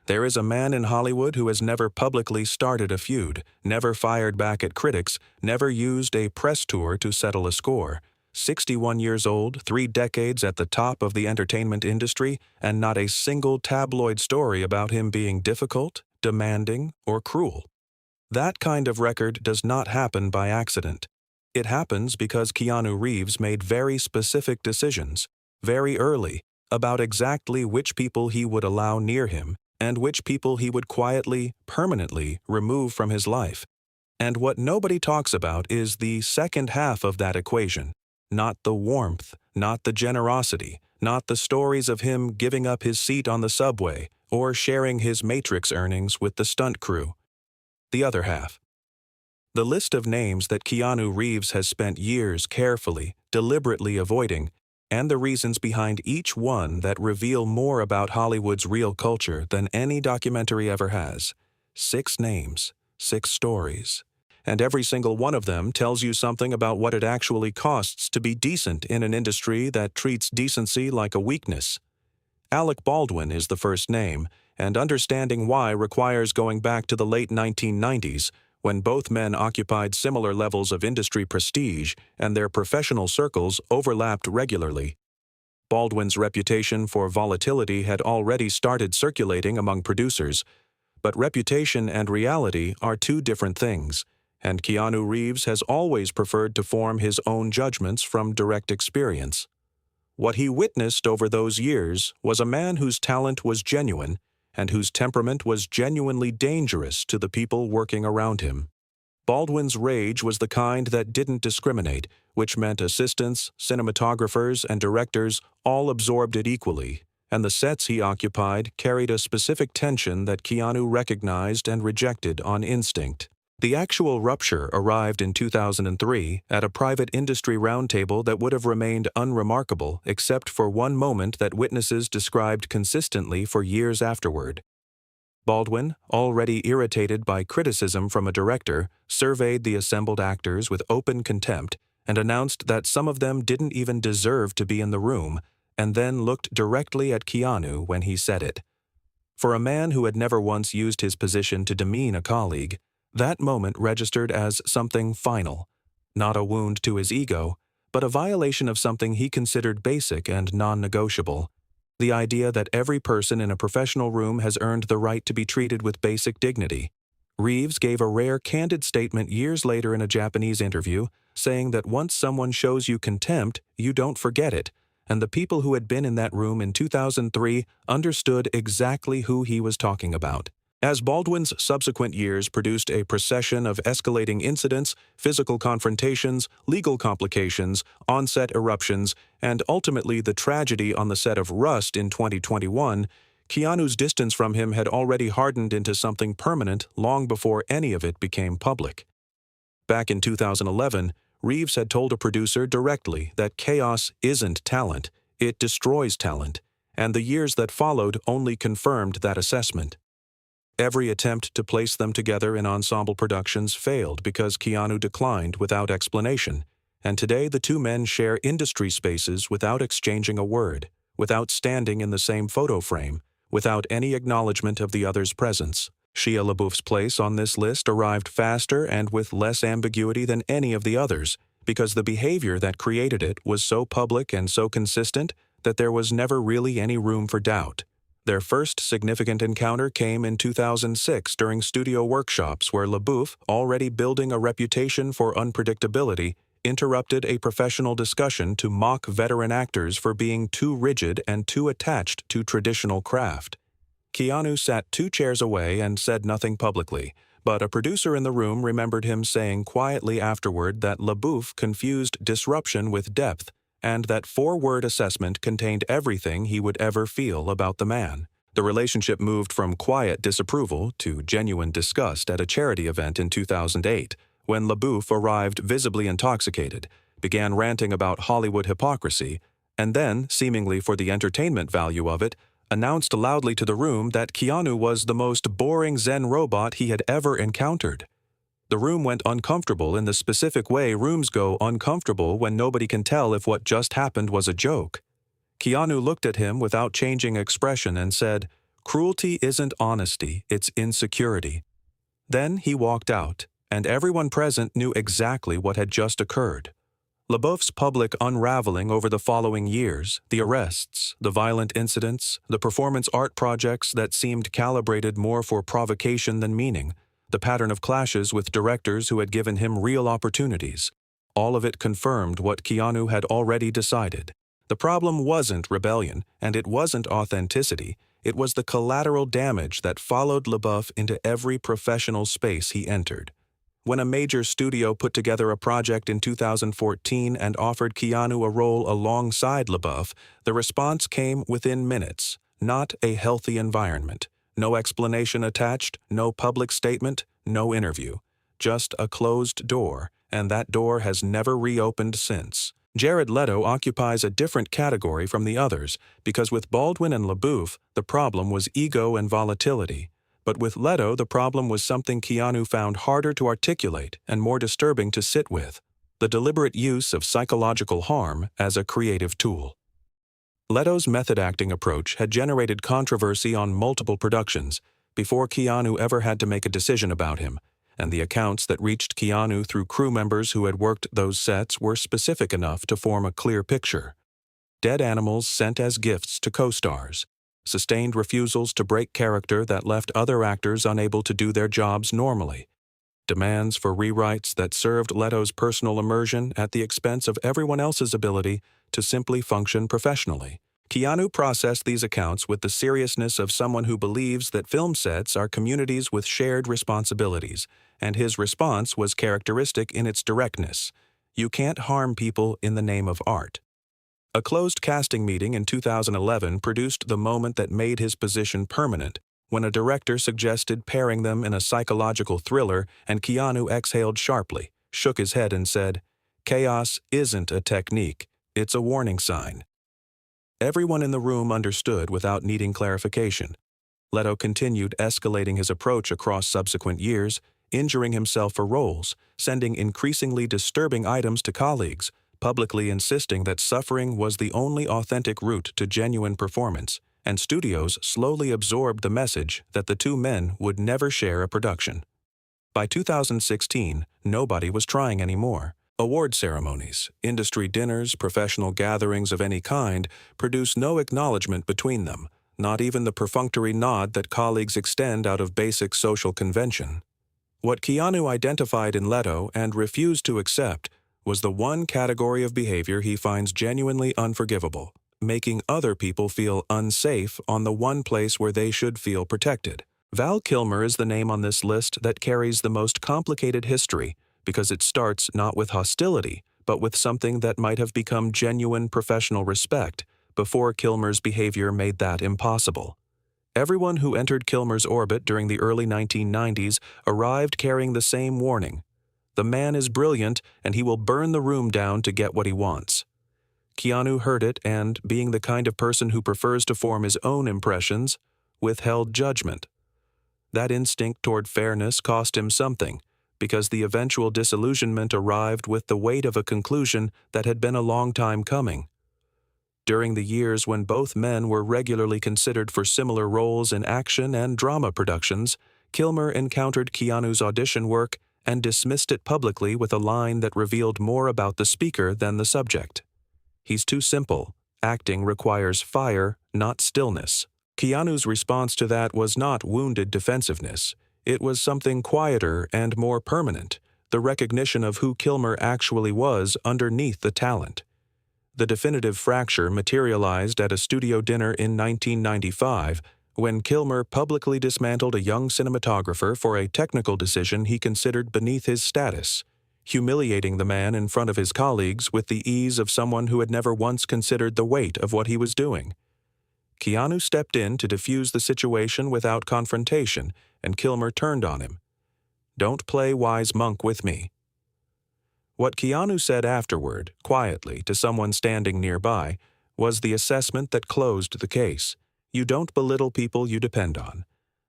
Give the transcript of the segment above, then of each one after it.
There is a man in Hollywood who has never publicly started a feud, never fired back at critics, never used a press tour to settle a score. 61 years old, 3 decades at the top of the entertainment industry, and not a single tabloid story about him being difficult, demanding, or cruel. That kind of record does not happen by accident. It happens because Keanu Reeves made very specific decisions, very early, about exactly which people he would allow near him and which people he would quietly, permanently remove from his life. And what nobody talks about is the second half of that equation. Not the warmth, not the generosity, not the stories of him giving up his seat on the subway or sharing his Matrix earnings with the stunt crew. The other half. The list of names that Keanu Reeves has spent years carefully, deliberately avoiding, and the reasons behind each one that reveal more about Hollywood's real culture than any documentary ever has. 6 names, 6 stories. And every single one of them tells you something about what it actually costs to be decent in an industry that treats decency like a weakness. Alec Baldwin is the first name, and understanding why requires going back to the late 1990s, when both men occupied similar levels of industry prestige and their professional circles overlapped regularly. Baldwin's reputation for volatility had already started circulating among producers, but reputation and reality are 2 different things, and Keanu Reeves has always preferred to form his own judgments from direct experience. What he witnessed over those years was a man whose talent was genuine and whose temperament was genuinely dangerous to the people working around him. Baldwin's rage was the kind that didn't discriminate, which meant assistants, cinematographers, and directors all absorbed it equally, and the sets he occupied carried a specific tension that Keanu recognized and rejected on instinct. The actual rupture arrived in 2003 at a private industry roundtable that would have remained unremarkable except for one moment that witnesses described consistently for years afterward. Baldwin, already irritated by criticism from a director, surveyed the assembled actors with open contempt and announced that some of them didn't even deserve to be in the room, and then looked directly at Keanu when he said it. For a man who had never once used his position to demean a colleague, that moment registered as something final, not a wound to his ego, but a violation of something he considered basic and non-negotiable. The idea that every person in a professional room has earned the right to be treated with basic dignity. Reeves gave a rare candid statement years later in a Japanese interview, saying that once someone shows you contempt, you don't forget it, and the people who had been in that room in 2003 understood exactly who he was talking about. As Baldwin's subsequent years produced a procession of escalating incidents, physical confrontations, legal complications, onset eruptions, and ultimately the tragedy on the set of Rust in 2021, Keanu's distance from him had already hardened into something permanent long before any of it became public. Back in 2011, Reeves had told a producer directly that chaos isn't talent, it destroys talent, and the years that followed only confirmed that assessment. Every attempt to place them together in ensemble productions failed because Keanu declined without explanation, and today the 2 men share industry spaces without exchanging a word, without standing in the same photo frame, without any acknowledgement of the other's presence. Shia LaBeouf's place on this list arrived faster and with less ambiguity than any of the others, because the behavior that created it was so public and so consistent that there was never really any room for doubt. Their first significant encounter came in 2006 during studio workshops where LaBeouf, already building a reputation for unpredictability, interrupted a professional discussion to mock veteran actors for being too rigid and too attached to traditional craft. Keanu sat 2 chairs away and said nothing publicly, but a producer in the room remembered him saying quietly afterward that LaBeouf confused disruption with depth, and that 4-word assessment contained everything he would ever feel about the man. The relationship moved from quiet disapproval to genuine disgust at a charity event in 2008, when LaBeouf arrived visibly intoxicated, began ranting about Hollywood hypocrisy, and then, seemingly for the entertainment value of it, announced loudly to the room that Keanu was the most boring Zen robot he had ever encountered. The room went uncomfortable in the specific way rooms go uncomfortable when nobody can tell if what just happened was a joke. Keanu looked at him without changing expression and said, Cruelty isn't honesty, it's insecurity. Then he walked out, and everyone present knew exactly what had just occurred. LaBeouf's public unraveling over the following years, the arrests, the violent incidents, the performance art projects that seemed calibrated more for provocation than meaning, the pattern of clashes with directors who had given him real opportunities. All of it confirmed what Keanu had already decided. The problem wasn't rebellion, and it wasn't authenticity. It was the collateral damage that followed LaBeouf into every professional space he entered. When a major studio put together a project in 2014 and offered Keanu a role alongside LaBeouf, the response came within minutes. Not a healthy environment. No explanation attached, no public statement, no interview. Just a closed door, and that door has never reopened since. Jared Leto occupies a different category from the others because with Baldwin and LaBeouf, the problem was ego and volatility. But with Leto, the problem was something Keanu found harder to articulate and more disturbing to sit with: the deliberate use of psychological harm as a creative tool. Leto's method acting approach had generated controversy on multiple productions before Keanu ever had to make a decision about him, and the accounts that reached Keanu through crew members who had worked those sets were specific enough to form a clear picture. Dead animals sent as gifts to co-stars. Sustained refusals to break character that left other actors unable to do their jobs normally. Demands for rewrites that served Leto's personal immersion at the expense of everyone else's ability to simply function professionally. Keanu processed these accounts with the seriousness of someone who believes that film sets are communities with shared responsibilities, and his response was characteristic in its directness. You can't harm people in the name of art. A closed casting meeting in 2011 produced the moment that made his position permanent, when a director suggested pairing them in a psychological thriller, and Keanu exhaled sharply, shook his head and said, "Chaos isn't a technique, it's a warning sign." Everyone in the room understood without needing clarification. Leto continued escalating his approach across subsequent years, injuring himself for roles, sending increasingly disturbing items to colleagues, publicly insisting that suffering was the only authentic route to genuine performance, and studios slowly absorbed the message that the two men would never share a production. By 2016, nobody was trying anymore. Award ceremonies, industry dinners, professional gatherings of any kind produce no acknowledgement between them, not even the perfunctory nod that colleagues extend out of basic social convention. What Keanu identified in Leto and refused to accept was the one category of behavior he finds genuinely unforgivable: making other people feel unsafe on the one place where they should feel protected. Val Kilmer is the name on this list that carries the most complicated history, because it starts not with hostility, but with something that might have become genuine professional respect before Kilmer's behavior made that impossible. Everyone who entered Kilmer's orbit during the early 1990s arrived carrying the same warning: the man is brilliant and he will burn the room down to get what he wants. Keanu heard it and, being the kind of person who prefers to form his own impressions, withheld judgment. That instinct toward fairness cost him something, because the eventual disillusionment arrived with the weight of a conclusion that had been a long time coming. During the years when both men were regularly considered for similar roles in action and drama productions, Kilmer encountered Keanu's audition work and dismissed it publicly with a line that revealed more about the speaker than the subject. "He's too simple. Acting requires fire, not stillness." Keanu's response to that was not wounded defensiveness. It was something quieter and more permanent: the recognition of who Kilmer actually was underneath the talent. The definitive fracture materialized at a studio dinner in 1995, when Kilmer publicly dismantled a young cinematographer for a technical decision he considered beneath his status, humiliating the man in front of his colleagues with the ease of someone who had never once considered the weight of what he was doing. Keanu stepped in to defuse the situation without confrontation, and Kilmer turned on him. "Don't play wise monk with me." What Keanu said afterward, quietly, to someone standing nearby, was the assessment that closed the case: you don't belittle people you depend on.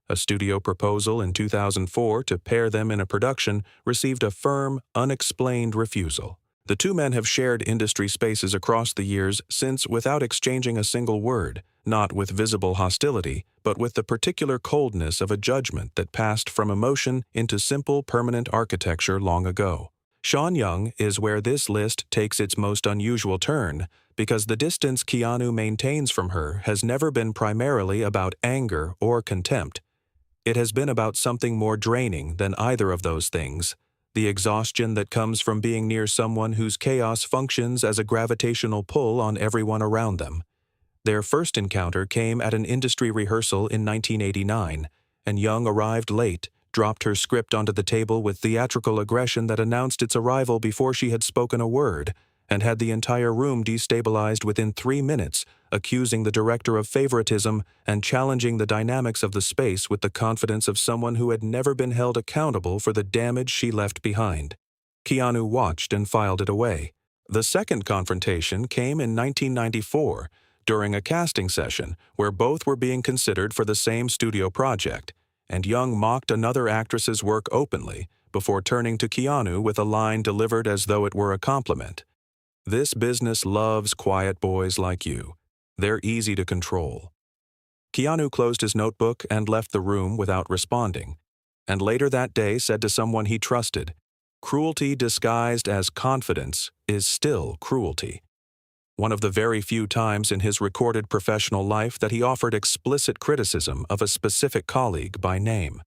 A studio proposal in 2004 to pair them in a production received a firm, unexplained refusal. The two men have shared industry spaces across the years since without exchanging a single word, not with visible hostility, but with the particular coldness of a judgment that passed from emotion into simple permanent architecture long ago. Shaun Young is where this list takes its most unusual turn, because the distance Keanu maintains from her has never been primarily about anger or contempt. It has been about something more draining than either of those things, the exhaustion that comes from being near someone whose chaos functions as a gravitational pull on everyone around them. Their first encounter came at an industry rehearsal in 1989, and Young arrived late, dropped her script onto the table with theatrical aggression that announced its arrival before she had spoken a word, and had the entire room destabilized within 3 minutes, accusing the director of favoritism and challenging the dynamics of the space with the confidence of someone who had never been held accountable for the damage she left behind. Keanu watched and filed it away. The second confrontation came in 1994, during a casting session where both were being considered for the same studio project, and Young mocked another actress's work openly before turning to Keanu with a line delivered as though it were a compliment. "This business loves quiet boys like you. They're easy to control." Keanu closed his notebook and left the room without responding, and later that day said to someone he trusted, "Cruelty disguised as confidence is still cruelty." One of the very few times in his recorded professional life that he offered explicit criticism of a specific colleague by name.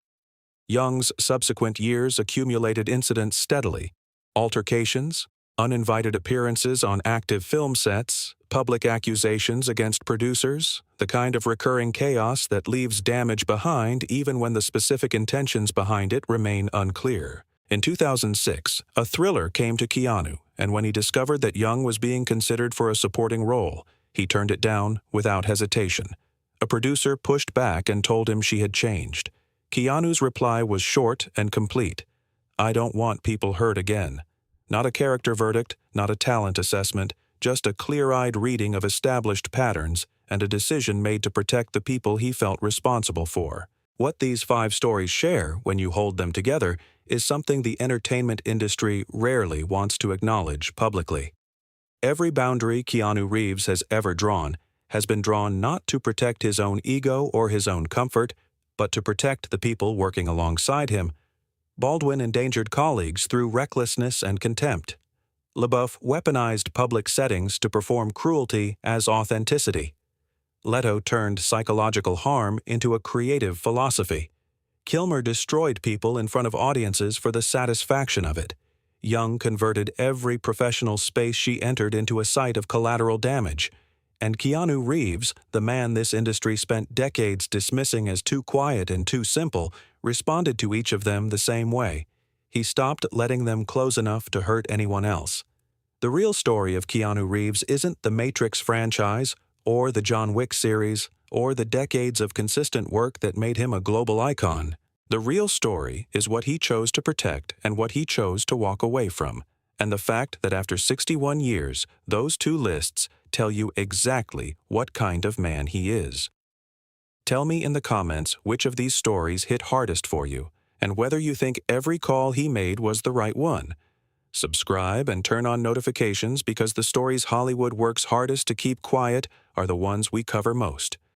Young's subsequent years accumulated incidents steadily: altercations, uninvited appearances on active film sets, public accusations against producers, the kind of recurring chaos that leaves damage behind even when the specific intentions behind it remain unclear. In 2006, a thriller came to Keanu, and when he discovered that Young was being considered for a supporting role, he turned it down without hesitation. A producer pushed back and told him she had changed. Keanu's reply was short and complete: "I don't want people hurt again." Not a character verdict, not a talent assessment, just a clear-eyed reading of established patterns and a decision made to protect the people he felt responsible for. What these 5 stories share, when you hold them together, is something the entertainment industry rarely wants to acknowledge publicly. Every boundary Keanu Reeves has ever drawn has been drawn not to protect his own ego or his own comfort, but to protect the people working alongside him. Baldwin endangered colleagues through recklessness and contempt. LaBeouf weaponized public settings to perform cruelty as authenticity. Leto turned psychological harm into a creative philosophy. Kilmer destroyed people in front of audiences for the satisfaction of it. Young converted every professional space she entered into a site of collateral damage. And Keanu Reeves, the man this industry spent decades dismissing as too quiet and too simple, responded to each of them the same way. He stopped letting them close enough to hurt anyone else. The real story of Keanu Reeves isn't the Matrix franchise, or the John Wick series, or the decades of consistent work that made him a global icon. The real story is what he chose to protect and what he chose to walk away from, and the fact that after 61 years, those 2 lists tell you exactly what kind of man he is. Tell me in the comments which of these stories hit hardest for you, and whether you think every call he made was the right one. Subscribe and turn on notifications, because the stories Hollywood works hardest to keep quiet are the ones we cover most.